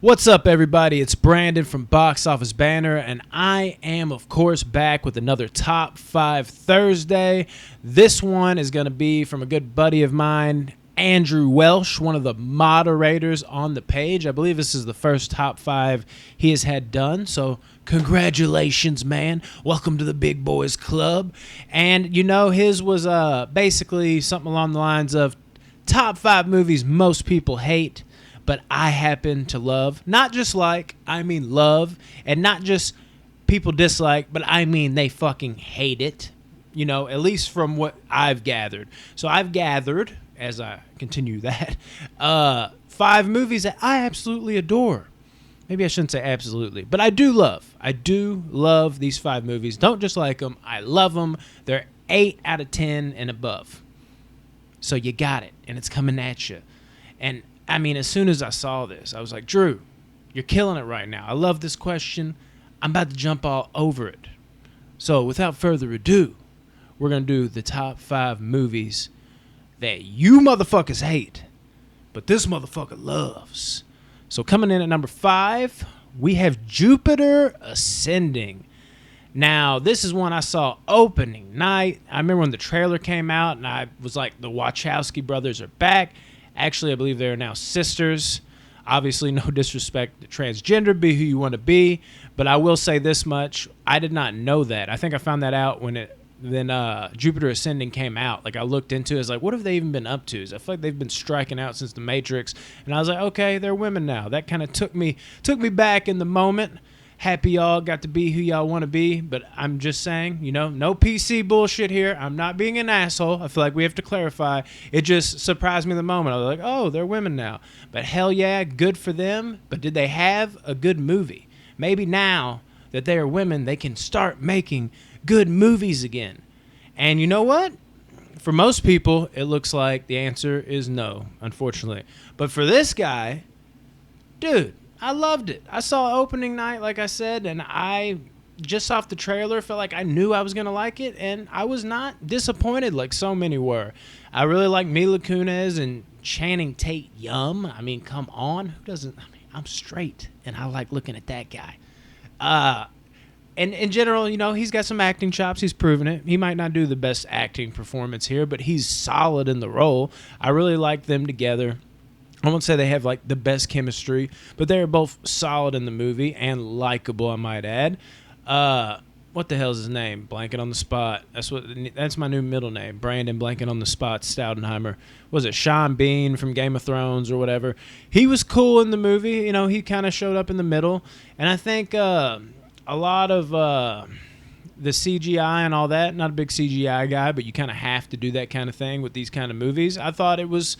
What's up, everybody? It's Brandon from Box Office Banner, and I am, of course, back with another Top 5 Thursday. This one is going to be from a good buddy of mine, Andrew Welsh, one of the moderators on the page. I believe this is the first Top 5 he has had done, so congratulations, man. Welcome to the Big Boys Club. And, you know, his was basically something along the lines of Top 5 movies most people hate, but I happen to love. Not just like, I mean love. And not just people dislike, but I mean they fucking hate it. You know, at least from what I've gathered. So I've gathered, as I continue that, 5 movies that I absolutely adore. Maybe I shouldn't say absolutely, but I do love. I do love these 5 movies. Don't just like them. I love them. They're 8 out of 10 and above. So you got it, and it's coming at you. And I mean, as soon as I saw this, I was like, Drew, you're killing it right now. I love this question. I'm about to jump all over it. So without further ado, we're going to do the top 5 movies that you motherfuckers hate, but this motherfucker loves. So coming in at number 5, we have Jupiter Ascending. Now, this is one I saw opening night. I remember when the trailer came out, and I was like, the Wachowski brothers are back. Actually, I believe they're now sisters. Obviously, no disrespect to transgender, be who you want to be. But I will say this much. I did not know that. I think I found that out when Jupiter Ascending came out. Like, I looked into it. I was like, what have they even been up to? I feel like they've been striking out since The Matrix. And I was like, okay, they're women now. That kind of took me back in the moment. Happy y'all got to be who y'all want to be, but I'm just saying, you know, no PC bullshit here. I'm not being an asshole. I feel like we have to clarify. It just surprised me in the moment. I was like, oh, they're women now. But hell yeah, good for them. But did they have a good movie? Maybe now that they are women, they can start making good movies again. And you know what? For most people, it looks like the answer is no, unfortunately. But for this guy, dude, I loved it. I saw opening night, like I said, and I, just off the trailer, felt like I knew I was going to like it, and I was not disappointed like so many were. I really like Mila Kunis and Channing Tatum. I mean, come on. Who doesn't? I mean, I'm straight, and I like looking at that guy. And in general, you know, he's got some acting chops. He's proven it. He might not do the best acting performance here, but he's solid in the role. I really like them together. I won't say they have, like, the best chemistry, but they're both solid in the movie and likable, I might add. What the hell's his name? Blanket on the spot. That's my new middle name. Brandon Blanket on the spot Staudenheimer. Was it Sean Bean from Game of Thrones or whatever? He was cool in the movie. You know, he kind of showed up in the middle. And I think a lot of the CGI and all that, not a big CGI guy, but you kind of have to do that kind of thing with these kind of movies. I thought it was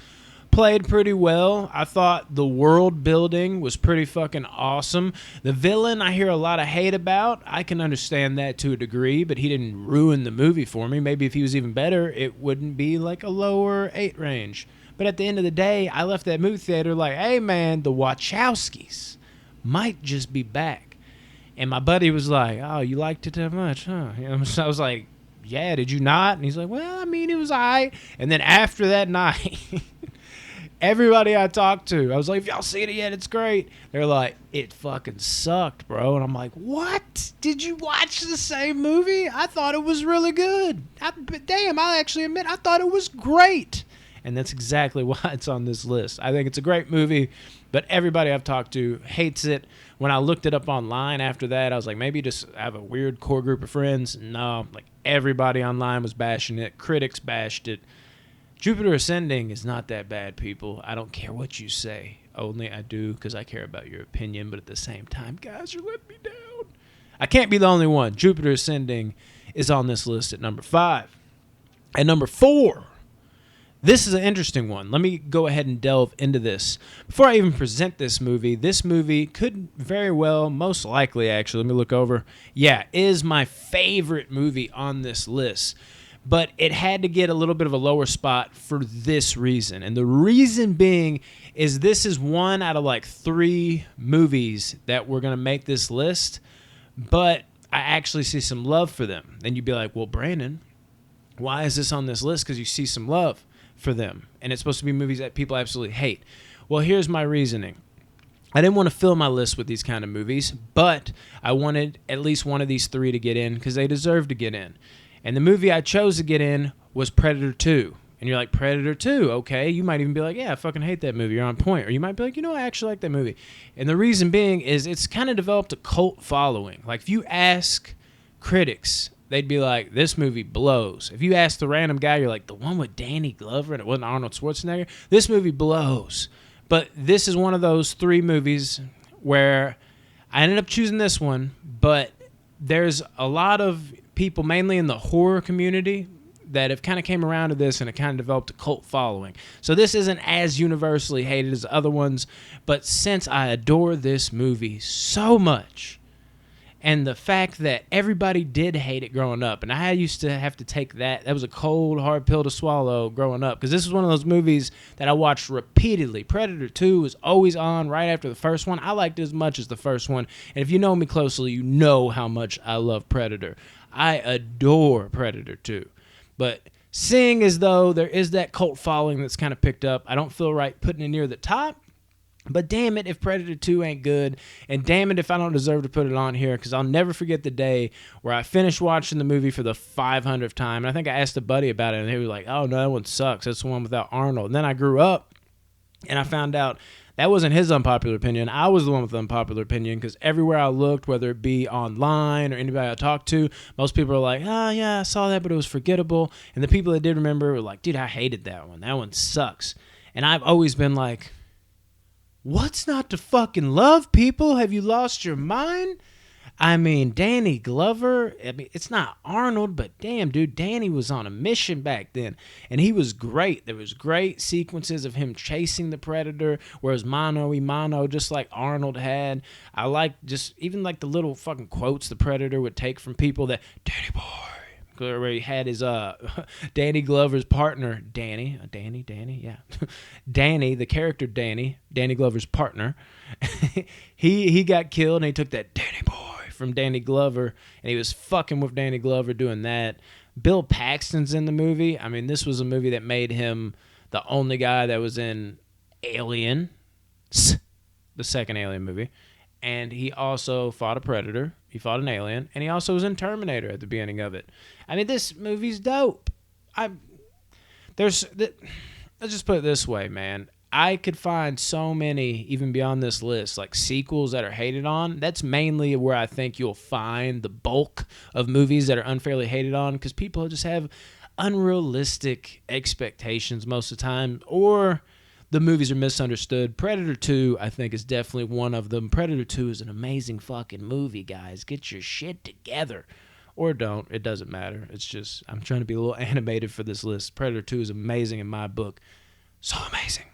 played pretty well. I thought the world building was pretty fucking awesome. The villain I hear a lot of hate about. I can understand that to a degree, but he didn't ruin the movie for me. Maybe if he was even better, it wouldn't be like a lower 8 range. But at the end of the day, I left that movie theater like, hey man, the Wachowskis might just be back. And my buddy was like, oh, you liked it that much, huh? You know, so I was like, yeah, did you not? And he's like, well, I mean, it was all right. And then after that night, everybody I talked to, I was like, if y'all seen it yet, it's great. They're like, it fucking sucked, bro. And I'm like, what? Did you watch the same movie? I thought it was really good. I'll actually admit, I thought it was great. And that's exactly why it's on this list. I think it's a great movie, but everybody I've talked to hates it. When I looked it up online after that, I was like, maybe just have a weird core group of friends. No, like everybody online was bashing it. Critics bashed it. Jupiter Ascending is not that bad, people. I don't care what you say. Only I do because I care about your opinion. But at the same time, guys, you're letting me down. I can't be the only one. Jupiter Ascending is on this list at number 5. At number 4, this is an interesting one. Let me go ahead and delve into this. Before I even present this movie could very well, most likely actually, let me look over. Yeah, is my favorite movie on this list. But it had to get a little bit of a lower spot for this reason. And the reason being is this is one out of like 3 movies that were going to make this list. But I actually see some love for them. And you'd be like, well, Brandon, why is this on this list? Because you see some love for them. And it's supposed to be movies that people absolutely hate. Well, here's my reasoning. I didn't want to fill my list with these kind of movies, but I wanted at least one of these three to get in because they deserve to get in. And the movie I chose to get in was Predator 2. And you're like, Predator 2, okay. You might even be like, yeah, I fucking hate that movie. You're on point. Or you might be like, I actually like that movie. And the reason being is it's kind of developed a cult following. Like, if you ask critics, they'd be like, this movie blows. If you ask the random guy, you're like, the one with Danny Glover and it wasn't Arnold Schwarzenegger, this movie blows. But this is one of those three movies where I ended up choosing this one, but there's a lot of people, mainly in the horror community, that have kind of came around to this and it kind of developed a cult following. So this isn't as universally hated as other ones, but since I adore this movie so much, and the fact that everybody did hate it growing up, and I used to have to take that was a cold, hard pill to swallow growing up, because this was one of those movies that I watched repeatedly. Predator 2 was always on right after the first one. I liked it as much as the first one, and if you know me closely, you know how much I love Predator. I adore Predator 2. But seeing as though there is that cult following that's kind of picked up, I don't feel right putting it near the top. But damn it if Predator 2 ain't good, and damn it if I don't deserve to put it on here, because I'll never forget the day where I finished watching the movie for the 500th time. And I think I asked a buddy about it, and he was like, oh, no, that one sucks. That's the one without Arnold. And then I grew up, and I found out that wasn't his unpopular opinion. I was the one with the unpopular opinion, because everywhere I looked, whether it be online or anybody I talked to, most people are like, oh, yeah, I saw that, but it was forgettable. And the people that did remember were like, dude, I hated that one. That one sucks. And I've always been like, what's not to fucking love, people? Have you lost your mind? I mean, Danny Glover, it's not Arnold, but damn, dude, Danny was on a mission back then, and he was great. There was great sequences of him chasing the Predator, whereas mano y mano, just like Arnold had. I like just even like the little fucking quotes the Predator would take from people that, Danny boy, where he had his Danny Glover's partner, Danny, yeah. Danny, the character Danny Glover's partner, he got killed, and he took that Danny boy from Danny Glover, and he was fucking with Danny Glover doing that. Bill Paxton's in the movie. I mean, this was a movie that made him the only guy that was in Alien, the second Alien movie, and he also fought a Predator. He fought an alien, and he also was in Terminator at the beginning of it. I mean, this movie's dope. Let's just put it this way, man. I could find so many, even beyond this list, like sequels that are hated on. That's mainly where I think you'll find the bulk of movies that are unfairly hated on, because people just have unrealistic expectations most of the time, or the movies are misunderstood. Predator 2, I think, is definitely one of them. Predator 2 is an amazing fucking movie, guys. Get your shit together. Or don't. It doesn't matter. It's just, I'm trying to be a little animated for this list. Predator 2 is amazing in my book. So amazing.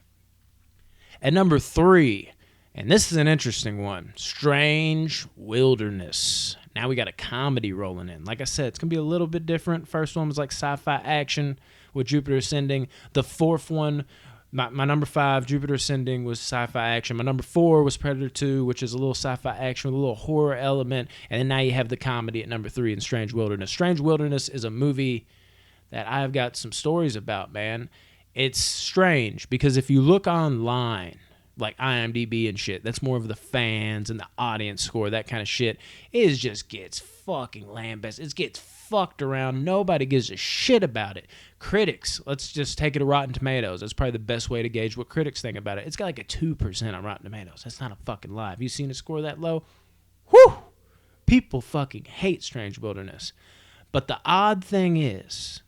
At number 3, and this is an interesting one, Strange Wilderness. Now we got a comedy rolling in. Like I said, it's going to be a little bit different. First one was like sci-fi action with Jupiter Ascending. The fourth one, my number 5, Jupiter Ascending, was sci-fi action. My number 4 was Predator 2, which is a little sci-fi action with a little horror element. And then now you have the comedy at number 3 in Strange Wilderness. Strange Wilderness is a movie that I've got some stories about, man. It's strange because if you look online, like IMDb and shit, that's more of the fans and the audience score, that kind of shit, it just gets fucking lambasted. It gets fucked around. Nobody gives a shit about it. Critics, let's just take it to Rotten Tomatoes. That's probably the best way to gauge what critics think about it. It's got like a 2% on Rotten Tomatoes. That's not a fucking lie. Have you seen a score that low? Whew! People fucking hate Strange Wilderness. But the odd thing is,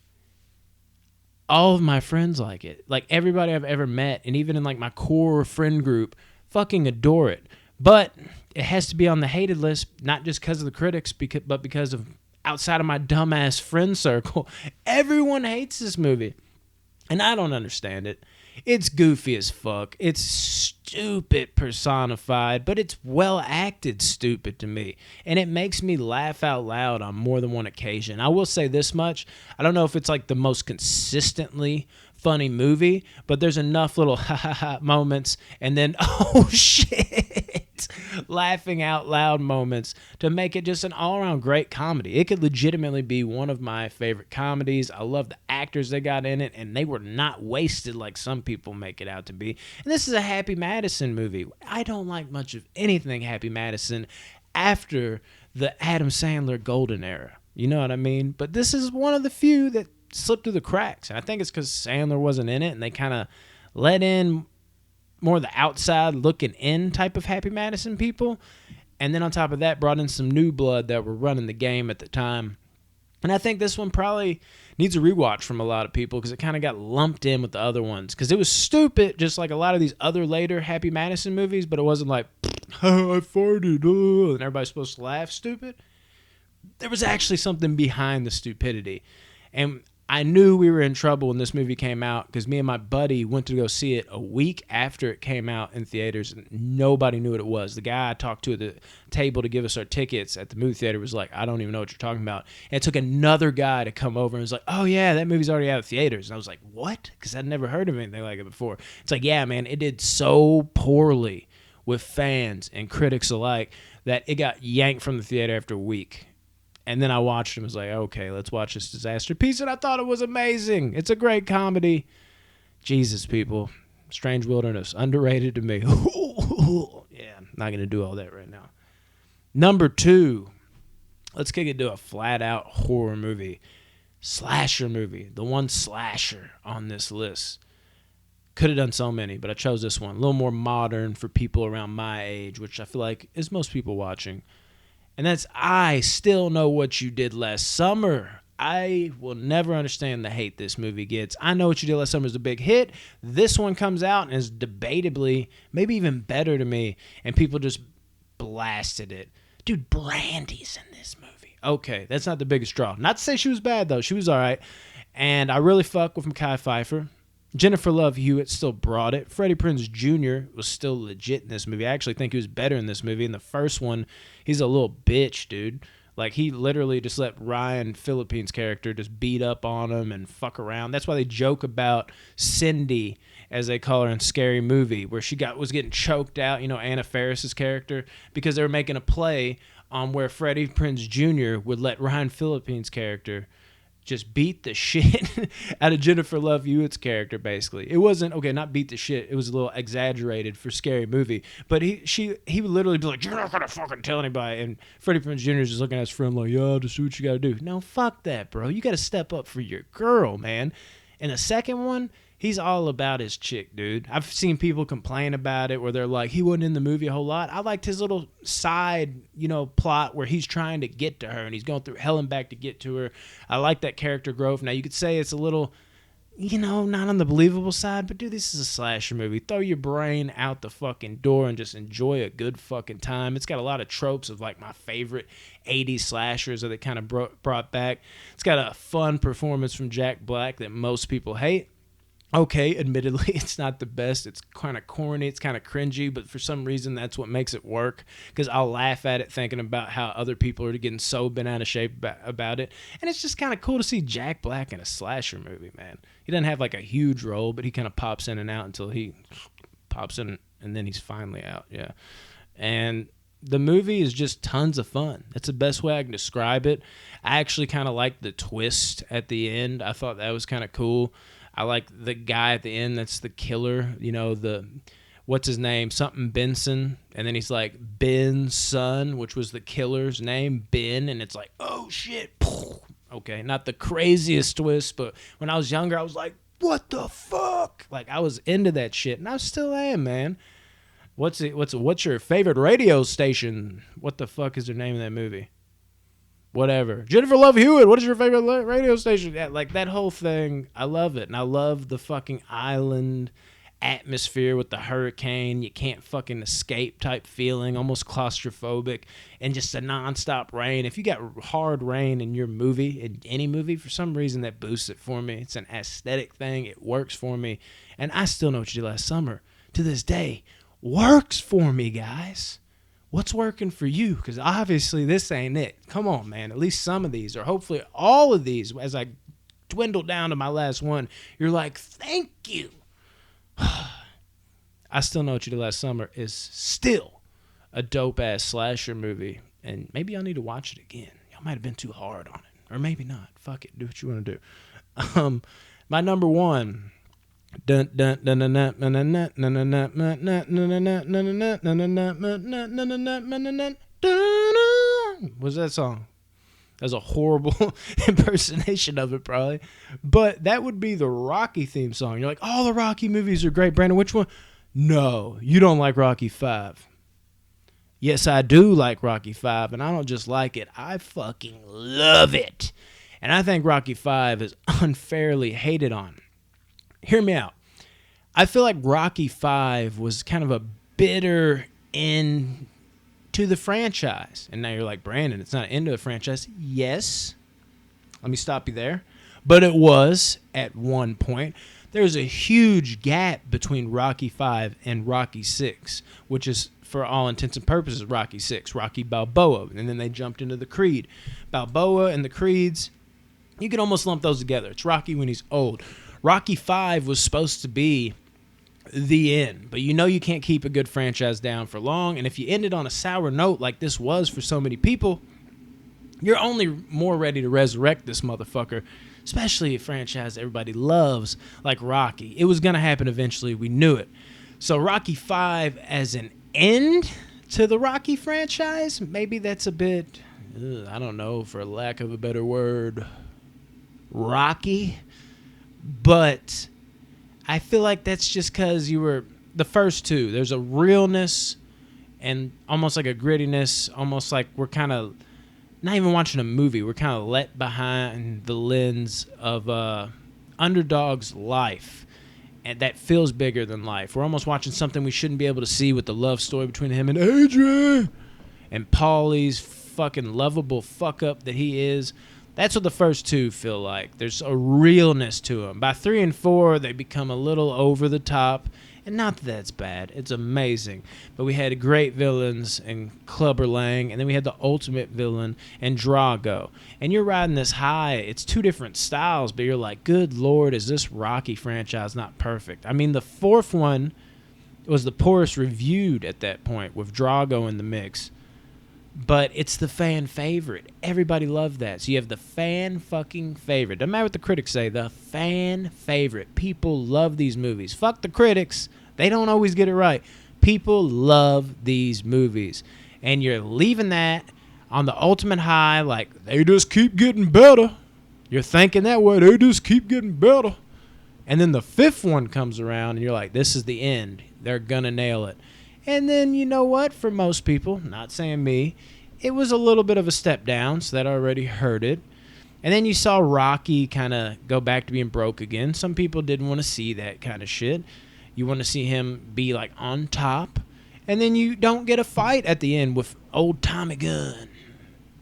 all of my friends like it. Like everybody I've ever met, and even in like my core friend group, fucking adore it. But it has to be on the hated list, not just because of the critics, but because of outside of my dumbass friend circle. Everyone hates this movie, and I don't understand it. It's goofy as fuck. It's stupid personified, but it's well acted stupid to me. And it makes me laugh out loud on more than one occasion. I will say this much. I don't know if it's like the most consistently funny movie, but there's enough little ha ha ha moments and then, oh shit. laughing out loud moments to make it just an all-around great comedy. It could legitimately be one of my favorite comedies. I love the actors they got in it, and they were not wasted like some people make it out to be. And this is a Happy Madison movie. I don't like much of anything Happy Madison after the Adam Sandler golden era. You know what I mean? But this is one of the few that slipped through the cracks. And I think it's because Sandler wasn't in it, and they kind of let in more the outside looking in type of Happy Madison people. And then on top of that, brought in some new blood that were running the game at the time. And I think this one probably needs a rewatch from a lot of people because it kind of got lumped in with the other ones. Because it was stupid, just like a lot of these other later Happy Madison movies, but it wasn't like, oh, I farted, oh, and everybody's supposed to laugh stupid. There was actually something behind the stupidity. And I knew we were in trouble when this movie came out because me and my buddy went to go see it a week after it came out in theaters, and nobody knew what it was. The guy I talked to at the table to give us our tickets at the movie theater was like, I don't even know what you're talking about. And it took another guy to come over and was like, oh, yeah, that movie's already out of theaters. And I was like, what? Because I'd never heard of anything like it before. It's like, yeah, man, it did so poorly with fans and critics alike that it got yanked from the theater after a week. And then I watched it and was like, okay, let's watch this disaster piece. And I thought it was amazing. It's a great comedy. Jesus, people. Strange Wilderness. Underrated to me. Yeah, I'm not going to do all that right now. Number 2. Let's kick it to a flat-out horror movie. Slasher movie. The one slasher on this list. Could have done so many, but I chose this one. A little more modern for people around my age, which I feel like is most people watching. And that's I Still Know What You Did Last Summer. I will never understand the hate this movie gets. I Know What You Did Last Summer is a big hit. This one comes out and is debatably, maybe even better to me, and people just blasted it. Dude, Brandy's in this movie. Okay, that's not the biggest draw. Not to say she was bad, though. She was all right. And I really fuck with Mekhi Phifer. Jennifer Love Hewitt still brought it. Freddie Prinze Jr. was still legit in this movie. I actually think he was better in this movie. In the first one, he's a little bitch, dude. Like, he literally just let Ryan Phillippe's character just beat up on him and fuck around. That's why they joke about Cindy, as they call her in Scary Movie, where she was getting choked out, you know, Anna Faris's character, because they were making a play on where Freddie Prinze Jr. would let Ryan Phillippe's character just beat the shit out of Jennifer Love Hewitt's character, basically. It wasn't, okay, not beat the shit. It was a little exaggerated for Scary Movie. But he would literally be like, you're not going to fucking tell anybody. And Freddie Prinze Jr. is just looking at his friend like, yeah, just do what you got to do. No, fuck that, bro. You got to step up for your girl, man. And the second one, he's all about his chick, dude. I've seen people complain about it where they're like, he wasn't in the movie a whole lot. I liked his little side, you know, plot where he's trying to get to her and he's going through hell and back to get to her. I like that character growth. Now, you could say it's a little, you know, not on the believable side, but dude, this is a slasher movie. Throw your brain out the fucking door and just enjoy a good fucking time. It's got a lot of tropes of like my favorite 80s slashers that they kind of brought back. It's got a fun performance from Jack Black that most people hate. Okay, admittedly, it's not the best. It's kind of corny. It's kind of cringy, but for some reason, that's what makes it work, because I'll laugh at it thinking about how other people are getting so bent out of shape about it. And it's just kind of cool to see Jack Black in a slasher movie, man. He doesn't have like a huge role, but he kind of pops in and out until he pops in, and then he's finally out, yeah. And the movie is just tons of fun. That's the best way I can describe it. I actually kind of like the twist at the end. I thought that was kind of cool. I like the guy at the end that's the killer, you know, what's his name? Something Benson. And then he's like Ben's son, which was the killer's name, Ben. And it's like, oh, shit. Okay, not the craziest twist, but when I was younger, I was like, what the fuck? Like, I was into that shit, and I still am, man. What's your favorite radio station? What the fuck is the name of that movie? Whatever. Jennifer Love Hewitt, what is your favorite radio station? Yeah, like that whole thing, I love it. And I love the fucking island atmosphere with the hurricane. You can't fucking escape type feeling, almost claustrophobic, and just a nonstop rain. If you got hard rain in your movie, in any movie, for some reason that boosts it for me. It's an aesthetic thing. It works for me. And I Still Know What You Did Last Summer, to this day, works for me, guys. What's working for you? Because obviously this ain't it. Come on, man. At least some of these, or hopefully all of these, as I dwindle down to my last one, you're like, thank you. I Still Know What You Did Last Summer is still a dope ass slasher movie, and maybe y'all need to watch it again. Y'all might have been too hard on it, or maybe not. Fuck it, do what you want to do. My number one. What's that song? That's a horrible impersonation of it, probably. But that would be the Rocky theme song. You're like, all the Rocky movies are great. Brandon, which one? No, you don't like Rocky 5. Yes, I do like Rocky 5, and I don't just like it. I fucking love it. And I think Rocky 5 is unfairly hated on. Hear me out. I feel like Rocky 5 was kind of a bitter end to the franchise. And now you're like, Brandon, it's not an end to the franchise. Yes. Let me stop you there. But it was at one point. There's a huge gap between Rocky 5 and Rocky 6, which is, for all intents and purposes, Rocky 6, Rocky Balboa. And then they jumped into the Creed. Balboa and the Creeds, you could almost lump those together. It's Rocky when he's old. Rocky 5 was supposed to be the end, but you can't keep a good franchise down for long, and if you end it on a sour note like this was for so many people, you're only more ready to resurrect this motherfucker, especially a franchise everybody loves like Rocky. It was going to happen eventually. We knew it. So Rocky 5 as an end to the Rocky franchise, maybe that's a bit, I don't know, for lack of a better word, rocky. But I feel like that's just because you were the first two. There's a realness and almost like a grittiness, almost like we're kind of not even watching a movie. We're kind of let behind the lens of underdog's life, and that feels bigger than life. We're almost watching something we shouldn't be able to see with the love story between him and Adrian and Paulie's fucking lovable fuck up that he is. That's what the first two feel like. There's a realness to them. By 3 and 4, they become a little over the top. And not that that's bad. It's amazing. But we had great villains in Clubber Lang, and then we had the ultimate villain in Drago. And you're riding this high. It's two different styles, but you're like, good Lord, is this Rocky franchise not perfect? I mean, the fourth one was the poorest reviewed at that point with Drago in the mix. But it's the fan favorite. Everybody loved that. So you have the fan fucking favorite. Doesn't matter what the critics say. The fan favorite. People love these movies. Fuck the critics. They don't always get it right. People love these movies. And you're leaving that on the ultimate high like, they just keep getting better. You're thinking that way. They just keep getting better. And then the fifth one comes around and you're like, this is the end. They're going to nail it. And then, you know what, for most people, not saying me, it was a little bit of a step down, so that already hurt it. And then you saw Rocky kind of go back to being broke again. Some people didn't want to see that kind of shit. You want to see him be, like, on top. And then you don't get a fight at the end with old Tommy Gunn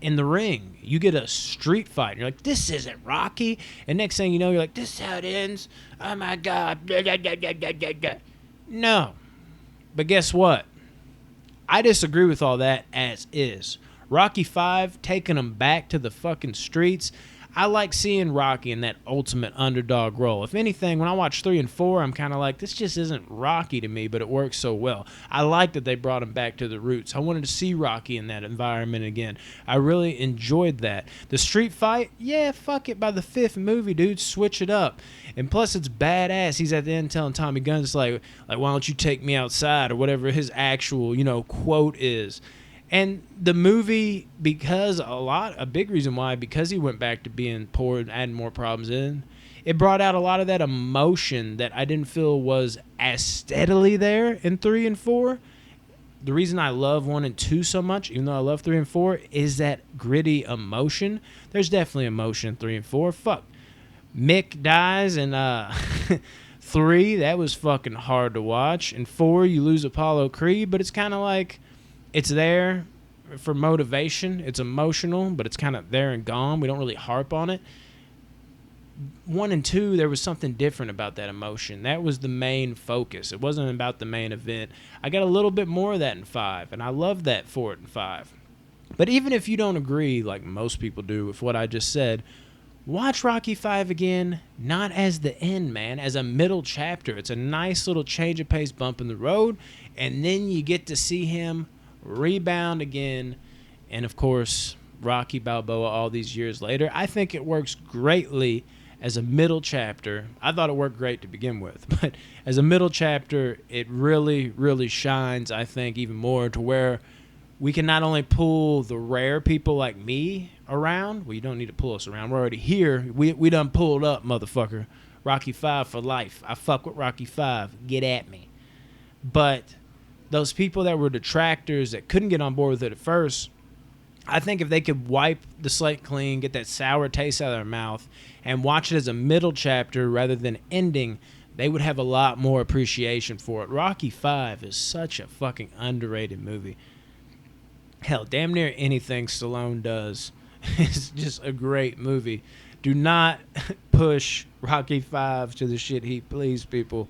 in the ring. You get a street fight. You're like, this isn't Rocky. And next thing you know, you're like, this is how it ends. Oh, my God. No. But guess what? I disagree with all that as is. Rocky 5, taking them back to the fucking streets. I like seeing Rocky in that ultimate underdog role. If anything, when I watch 3 and 4, I'm kind of like, this just isn't Rocky to me, but it works so well. I like that they brought him back to the roots. I wanted to see Rocky in that environment again. I really enjoyed that. The street fight, yeah, fuck it. By the 5th movie, dude, switch it up. And plus, it's badass. He's at the end telling Tommy Gunn, it's like, why don't you take me outside, or whatever his actual, quote is. And the movie, because a big reason why, because he went back to being poor and adding more problems in, it brought out a lot of that emotion that I didn't feel was as steadily there in 3 and 4. The reason I love 1 and 2 so much, even though I love 3 and 4, is that gritty emotion. There's definitely emotion in 3 and 4. Fuck. Mick dies in 3. That was fucking hard to watch. In 4, you lose Apollo Creed, but it's kind of like, it's there for motivation. It's emotional, but it's kind of there and gone. We don't really harp on it. 1 and 2, there was something different about that emotion. That was the main focus. It wasn't about the main event. I got a little bit more of that in 5, and I love that for it in 5. But even if you don't agree, like most people do, with what I just said, watch Rocky 5 again, not as the end, man, as a middle chapter. It's a nice little change of pace bump in the road, and then you get to see him rebound again, and of course, Rocky Balboa all these years later. I think it works greatly as a middle chapter. I thought it worked great to begin with, but as a middle chapter, it really, really shines, I think, even more to where we can not only pull the rare people like me around. Well, you don't need to pull us around. We're already here. We done pulled up, motherfucker. Rocky 5 for life. I fuck with Rocky 5. Get at me. But those people that were detractors that couldn't get on board with it at first, I think if they could wipe the slate clean, get that sour taste out of their mouth, and watch it as a middle chapter rather than ending, they would have a lot more appreciation for it. Rocky 5 is such a fucking underrated movie. Hell, damn near anything Stallone does is just a great movie. Do not push Rocky 5 to the shit heap, please, people.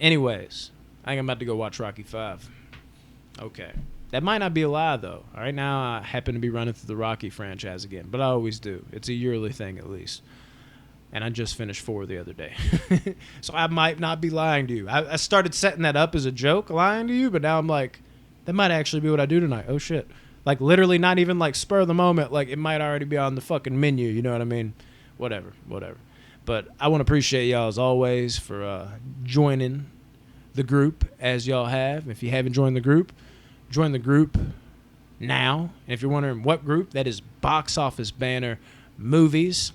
Anyways, I think I'm about to go watch Rocky 5. Okay. That might not be a lie, though. All right, now I happen to be running through the Rocky franchise again, but I always do. It's a yearly thing, at least. And I just finished 4 the other day. So I might not be lying to you. I started setting that up as a joke, lying to you, but now I'm like, that might actually be what I do tonight. Oh, shit. Like, literally not even, like, spur of the moment. Like, it might already be on the fucking menu. You know what I mean? Whatever. But I want to appreciate y'all, as always, for joining the group as y'all have. If you haven't joined the group, join the group now. And if you're wondering what group, that is Box Office Banner Movies.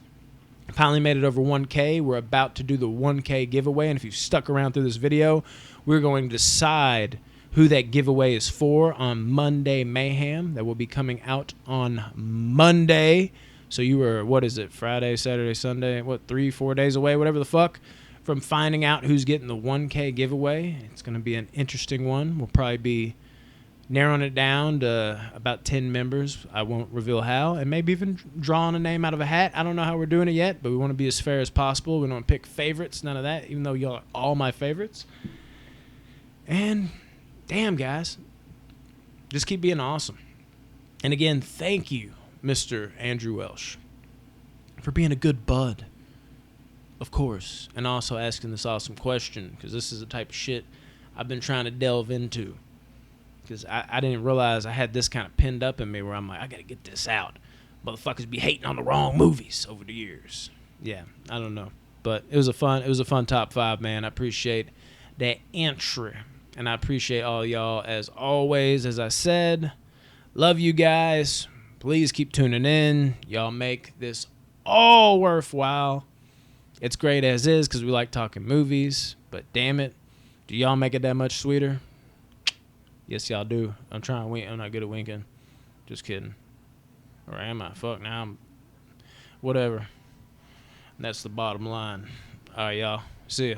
Finally made it over 1K. We're about to do the 1K giveaway. And if you've stuck around through this video, we're going to decide who that giveaway is for on Monday Mayhem. That will be coming out on Monday. So you were, what is it, Friday, Saturday, Sunday, 3-4 days away, whatever the fuck, from finding out who's getting the 1K giveaway. It's going to be an interesting one. We'll probably be narrowing it down to about 10 members. I won't reveal how. And maybe even drawing a name out of a hat. I don't know how we're doing it yet, but we want to be as fair as possible. We don't want to pick favorites, none of that, even though y'all are all my favorites. And damn, guys, just keep being awesome. And again, thank you, Mr. Andrew Welsh, for being a good bud, of course, and also asking this awesome question, because this is the type of shit I've been trying to delve into. Because I didn't realize I had this kind of pinned up in me where I'm like, I got to get this out. Motherfuckers be hating on the wrong movies over the years. Yeah, I don't know. But it was a fun top 5, man. I appreciate that entry. And I appreciate all y'all as always. As I said, love you guys. Please keep tuning in. Y'all make this all worthwhile. It's great as is because we like talking movies. But damn it, do y'all make it that much sweeter? Yes, y'all do. I'm trying to wink. I'm not good at winking. Just kidding. Or am I? Fuck, now I'm... Whatever. And that's the bottom line. All right, y'all. See ya.